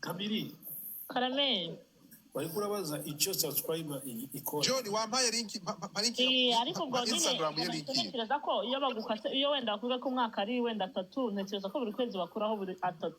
Kabiri. Karame. Bari kurabaza icyo subscriber ikora. John wampaye link ariko ubwo Instagram ye link. Ntekereza ko iyo bagukase iyo wenda bakuvuga ko umwaka ari wenda 3 ntekereza ko buri kwezi bakuraho buri 3.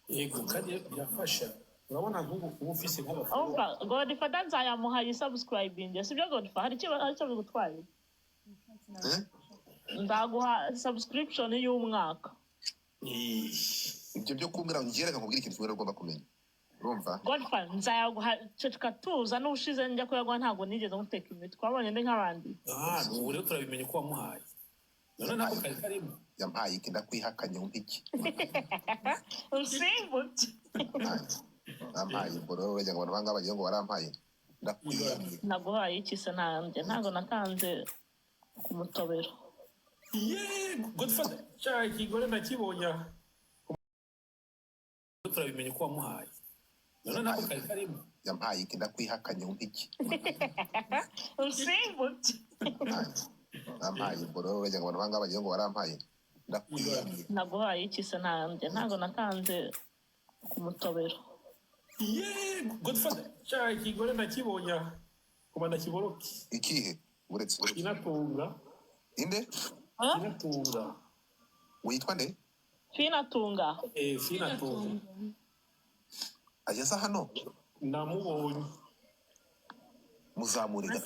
Yego kandi birafasha. Urabona nk'ubu ufise nk'abafana. Godfather nzayamuhaye subscribing. Sibyo Godfather hari icyo bigutwaye. Ndaguha subscription y'umwaka. Ibyo byo kumbwira ngireka nkubwira ikintu kimwe ugomba kumenya. Urumva? Godfather nzayaguha ceceka tuza n'ushize njya ko yagwa ntago nigeze muteka imitwe twabonye ndi nk'abandi. Ubu rero turabimenye ko wamuhaye. None nako kari karimo. Yampaye iki ndakwihakanye umpiki. Usimbutse. Yampaye boro wajya ngo abantu bagiye ngo barampaye. Ndakwihakanye. Naguhaye iki se nanjye ntago natanze ku mutobero. Godfather cyari kigore nakibonye. Turabimenye ko wamuhaye. None nako kari karimo. Yampaye iki ndakwihakanye umpiki. Usimbutse. Yampaye boro wajya ngo abantu bagiye ngo barampaye. Ndakwihakanye. Naguhaye iki se nanjye ntago natanze ku mutobero. Godfather cyari kigore nakibonye. Kuba nakiboroki. Ikihe? Uretse inatunga. Inde? Finatunga. Witwa nde? Finatunga. Finatunga. Ageze hano? Namubonye. Muzamurira.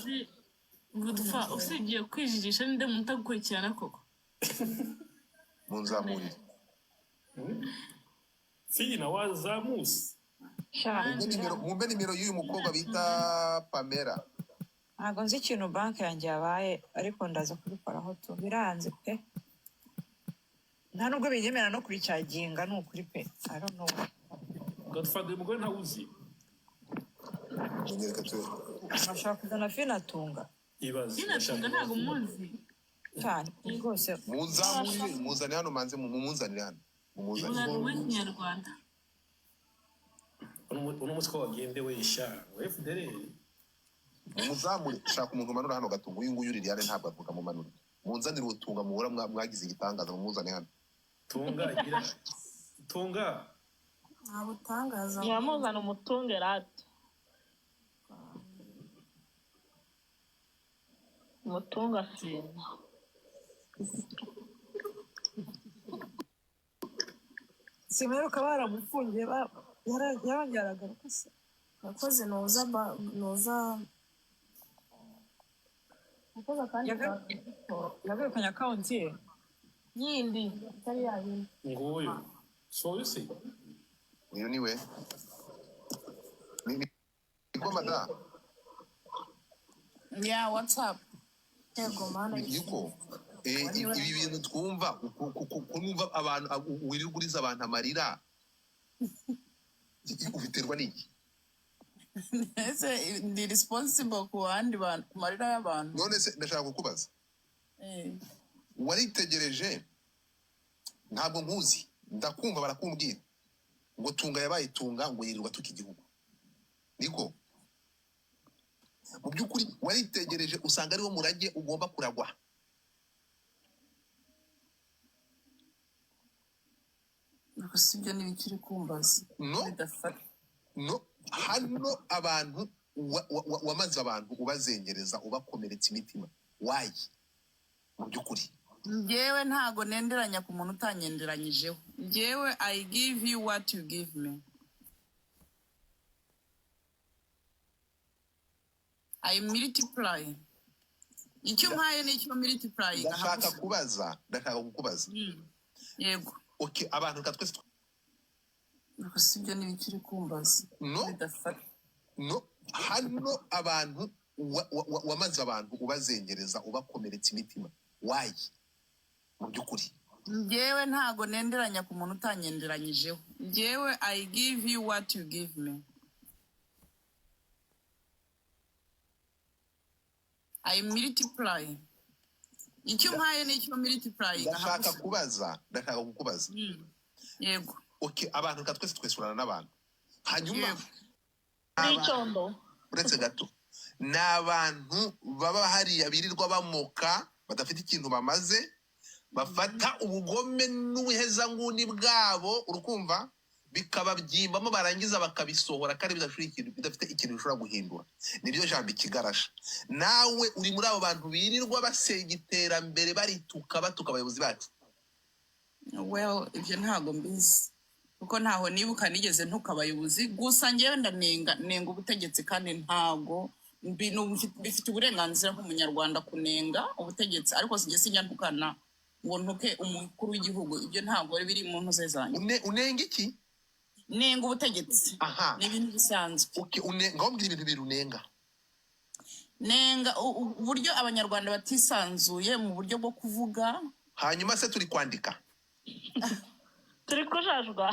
Godfather usigiye kwijijisha ninde mutagukurikirana koko? Munzamurira. Fina wazamusi. Mumbe nimero y'uyu mukobwa bita Pamela. Ntago nzi ikintu banki yanjye yabaye ariko ndaza kubikoraho tu biranze pe. Nta nubwo binyemera no kuricaginga ni ukuri pe. I don't know. Godfather mugore ntawuzi. Nyereka tu. Nashaka kuzana Finatunga. Ibaze. Finatunga ntago muzi. Cyane rwose. Muzamurire muzane hano manze mumunzanire hano. Muzana w'ikinyarwanda. Uno mutwe wagendewe isha. FDL. Muzamure shaka umuntu manura hano gatunga uyu nguyu uri yare ntabwo avuga mu manura. Munzanire utunga muhura mwagize igitangaza mumuzane hano. Tunga gira. Tunga. Abutangaza. Yamuzana umutunge rate. Umutunga sina. Simeruka baramufungiye yarongeraga rwose. Nakoze noza kandi yagurukanye account ye yindi atari yabindi. Nguyu. So you see. Uyu niwe. Niko mada. Yeah, what's up? Yego mana. Yuko. Ibi bintu twumva kumva abantu wiriruguriza abantu amarira. Ubiterwa n'iki? Ese ndi responsible ku bandi bantu ku marira y'abantu. None se ndashaka kukubaza. Waritegereje ntabwo nkuzi ndakumva barakumbwira ngo tunga yabaye tunga ngo yirirwa tukigihugu. Niko mu byukuri waritegereje usanga ari wo murage ugomba kuragwa. Sibyo n'ibikiri kumbaza. No hano abantu wamaze abantu ubazengereza ubakomeretsa imitima. Why? Mu byukuri Njyewe ntago nenderanya ku muntu utanyenderanyijeho. Njyewe I give you what you give me. I multiply. Icyo mpaye n'icyo multiply. Ndashaka kukubaza. Yego. Okay, abantu katwese sibyo n'ibikiri kumbaza. No hano abantu wamaze abantu ubazengereza ubakomeretsa imitima. Why? Mu byukuri Njyewe ntago nenderanya ku muntu utanyenderanyijeho. Njyewe I give you what you give me. I multiply. Icyo mpaye n'icyo multiply. Ndashaka kukubaza. Yego. Okay, abantu katwese twesurana n'abantu. Hanyuma Nicondo. Uretse gato. N'abantu baba hariya birirwa bamoka badafite ikintu bamaze bafata ubugome n'ubuheza nguni bwabo urukumva bikababyimbamo barangiza bakabisohora kandi bidafite ikintu bishobora guhindura. Nibyo jambo ikigarasha. Nawe uri muri abo bantu birirwa basenya iterambere batuka abayobozi bacu. Well, ibyo ntago mbizi kuko ntaho nibuka nigeze ntuka abayobozi, gusa ngewe ndanenga ubutegetsi kandi ntago bifite uburenganzira nk'umunyarwanda kunenga ubutegetsi, ariko sinjya ntukana ngo ntuke umukuru w'igihugu. Ibyo ntago biri mu ntuze zanjye. Unenga iki? Nenga ubutegetsi. Aha. Ni ibintu bisanzwe. Okay, ngaho mbwira ibintu birunenga. Nenga uburyo abanyarwanda batisanzuye mu buryo bwo kuvuga. Hanyuma se turi kwandika. Turi kujajwa.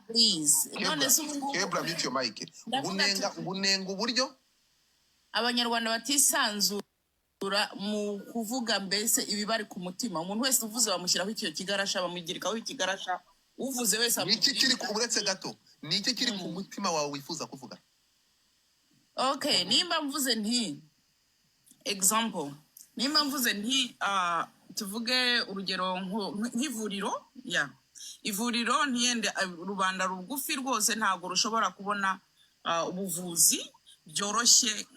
Please. None se ubu Kebra mute your mic. Unenga uburyo abanyarwanda batisanzura mu kuvuga mbese ibibari ku mutima. Umuntu wese uvuze bamushyiraho icyo kigarasha, bamugirikaho ikigarasha. Uvuze wese niki kiri uretse gato, niki kiri ku mutima wawe wifuza kuvuga? Okay, nimba mvuze nti example, nimba mvuze nti tuvuge urugero nk'ivuriro, ivuriro ntiyende rubanda rugufi rwose ntago rushobora kubona ubuvuzi byoroshye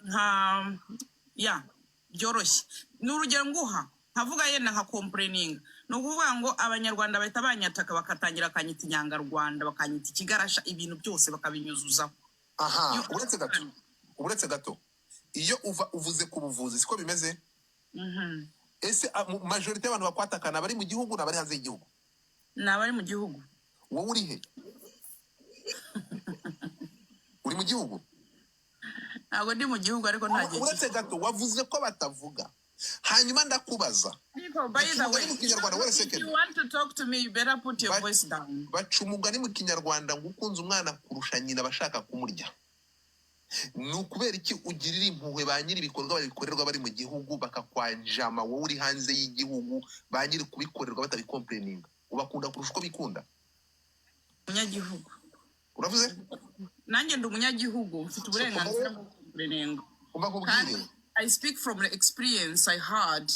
byoroshye. N'urugero nguha nkavuga yenda nka complaining, no kuvuga ngo abanyarwanda bahita banyataka bakatangira akanyita inyangarwanda, bakanyita ikigarasha, ibintu byose bakabinyuzuzaho. Aha, uretse gato iyo uvuze ku buvuzi siko bimeze. Ese majorite y'abantu bakwatakana bari mu gihugu na bari hanze y'igihugu? Nabari mu gihugu. Wowe uri he? Uri mu gihugu? Ntabwo ndi mu gihugu ariko nta gihe. Uretse gato wavuze ko batavuga. Hanyuma ndakubaza. By the way, if you want to talk to me, you better put your voice down. Baca umugani mu Kinyarwanda ngo ukunze umwana kurusha nyina bashaka kumurya. Ni ukubera iki ugirira impuhwe ba nyiri ibikorwa babikorerwa bari mu gihugu bakakwanjama, wowe uri hanze y'igihugu ba nyiri kubikorerwa batabikomplaininga? Ubakunda kurusha uko bikunda? Umunyagihugu. Uravuze? Nanjye ndi umunyagihugu, mfite uburenganzira bwo kubirenga. Ubakubwire. I speak from the experience I had.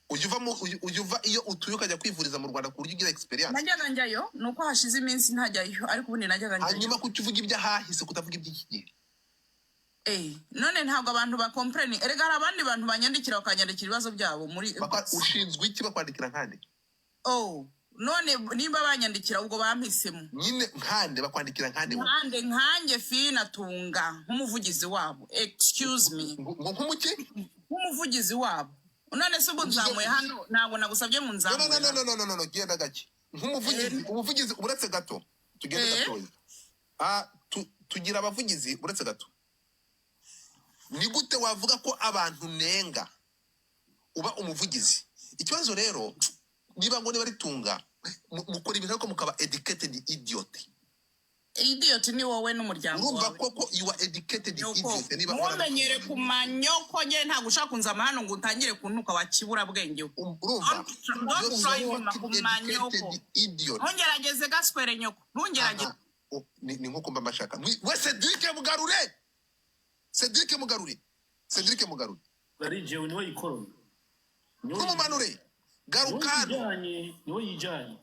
Ujuva iyo utuye ukajya kwivuriza mu Rwanda ku buryo ugira experience? Najyaga njyayo, nuko hashize iminsi ntajyayo, ariko ubundi najyaga njyayo. Hanyuma kukivuga ibyahahise kutavuga iby'iki gihe? None ntabwo abantu bakomplaining. Erega hari abandi bantu banyandikira bakanyandikira ibibazo byabo muri ushinzwe iki bakwandikira nkande? None nimba banyandikira ubwo bampisemo. Nyine nkande bakwandikira nkande? Nkanjye Fina Tunga nk'umuvugizi wabo. Excuse me. Nk'umuki? Nk'umuvugizi wabo. None se ubu nzamuye hano ntabwo nagusabye mu nzamuye. No, genda gake. Umuvugizi uretse gato. Tugende gatoya. Tugira abavugizi uretse gato. Ni gute wavuga ko abantu nenga uba umuvugizi? Ikibazo rero niba ngo niba ritunga mukora ibintu ariko mukaba educated idiot. Idiot ni wowe n'umuryango wawe. Urumva koko you are educated idiot. Niba mumenyere kumanyoko nge nta gushaka kunzama hano ngo utangire kuntuka wakibura bwenge. Urumva? Don't try kumanyoko. Ntungerageze gaswere nyoko. Ntungerageze. Ni nko mba mashaka. We Cedric Mugarure. Bari jewe niwe yikorona. Kumumanure. Garukano. Niwe yijanye.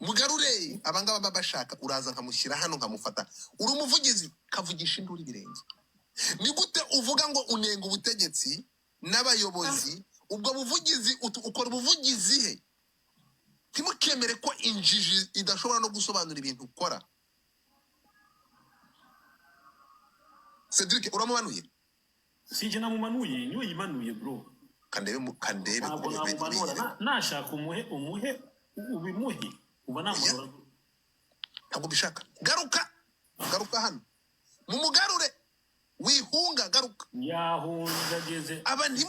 Mugarure abangaba babashaka uraza nkamushyira hano nkamufata. Uri umuvugizi kavugisha induru birenge. Ni gute uvuga ngo unenga ubutegetsi n'abayobozi, ubwo buvugizi ukora ubuvugizi he? Timukemere ko injiji idashobora no gusobanura ibintu ukora. Cedric uramumanuye? Sije namumanuye, niwe yimanuye bro. Kandebe nashaka umuhe ubimuhe uba namanura. Ntabwo bishaka. Garuka hano. Mumugarure. Wihunga garuka. Yahungageze. Abantu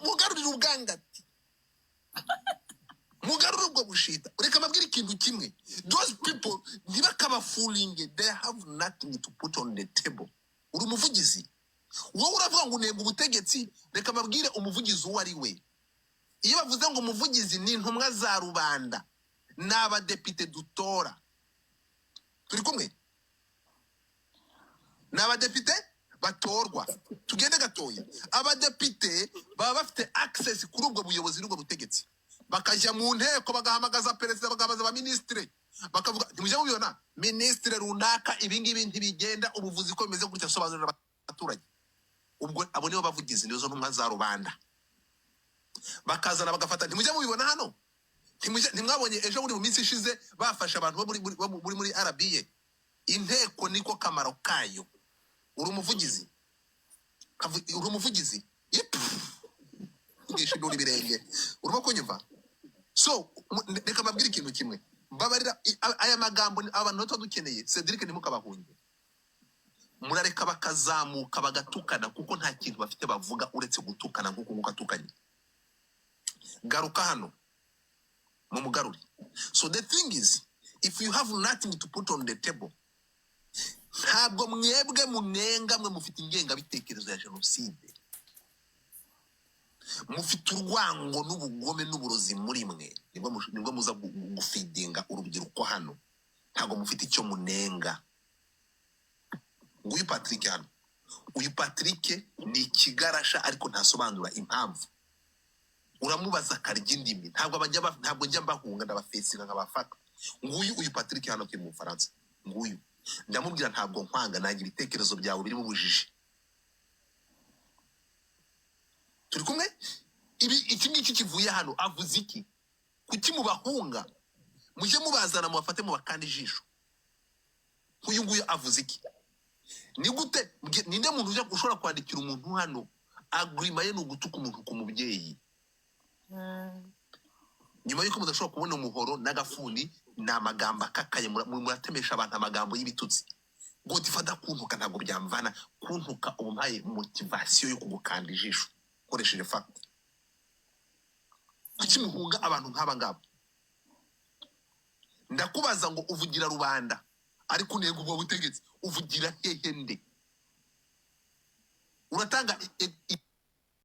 mugarurira ubwangati. Mugarurira ubwo bushita. Ureka mabwira ikintu kimwe. Those people ntibakaba fooling, they have nothing to put on the table. Uri umuvugizi. Wowe uravuga ngo unenga ubutegetsi, reka mabwire umuvugizi uwo ari we. Iyo bavuze ngo umuvugizi ni intumwa za rubanda, n'abadepite dutora. Turi kumwe? N'abadepite batorwa. Tugende gatoya. Abadepite baba bafite access kuri ubwo buyobozi n'ubwo butegetsi. Bakajya mu nteko bagahamagaza perezida bagabaza aba ministre. bakavuga ntimujya mubibona minisitiri runaka ibingibi ntibigenda ubuvuzi ko bimeze gutya sobanurira abaturage. Ubwo abo nibo bavugizi nizo ntumwa za rubanda bakazana bagafata ntimujya mubibona hano ntimwabonye ejo muri mu minsi ishize bafashe abantu bo muri RBA. Inteko niko kamaro kayo. Uri umuvugizi ngisho nduri birenge urimo kunyumva. So reka mbabwire ikintu kimwe mbabarira aya magambo abantu bato dukeneye Cedric ntimukabahunge murareka bakazamuka bagatukana kuko nta kintu bafite bavuga uretse gutukana nguko atukanye. Garuka hano mu mugaruri. So the thing is if you have nothing to put on the table ntabwo mwebwe munenga mwe mufite ingenga bitekerezo ya jenoside mufite urwango n'ubugome n'uburozi muri mwe nibwo muza gufidinga urubyiruko hano ntabwo mufite icyo munenga. Nguyu Patrick hano uyu Patrick ni ikigarasha ariko ntasobanura impamvu. Uramubaza karya indimi ntabwo njya mbahunga ndabafesinga nkabafata. Nguyu uyu Patrick hano ke mu Faransa nguyu ndamubwira ntabwo nkwanga nanjye ibitekerezo byawe biri mu bujiji. Turi kumwe iki ngiki kivuye hano avuze iki kuki mubahunga muje mubazana mubafate mubakanda ijisho. Uyu nguyu avuze iki ni gute ninde muntu uje ushobora kwandikira umuntu hano agreement ye no gutuka umuntu ku mubyeyi nyuma yuko mudashobora kubona umuhoro n'agafuni n'amagambo akakaye muratemesha abantu amagambo y'ibitutsi ngo tifada kuntuka ntabwo byamvana kuntuka umpaye motivation yo kugukanda ijisho koresheje fact. Akimuhunga abantu nk'aba ngabo ndakubaza ngo uvugira rubanda ariko nego ubwo butegetsi uvugira hehe nde uratanga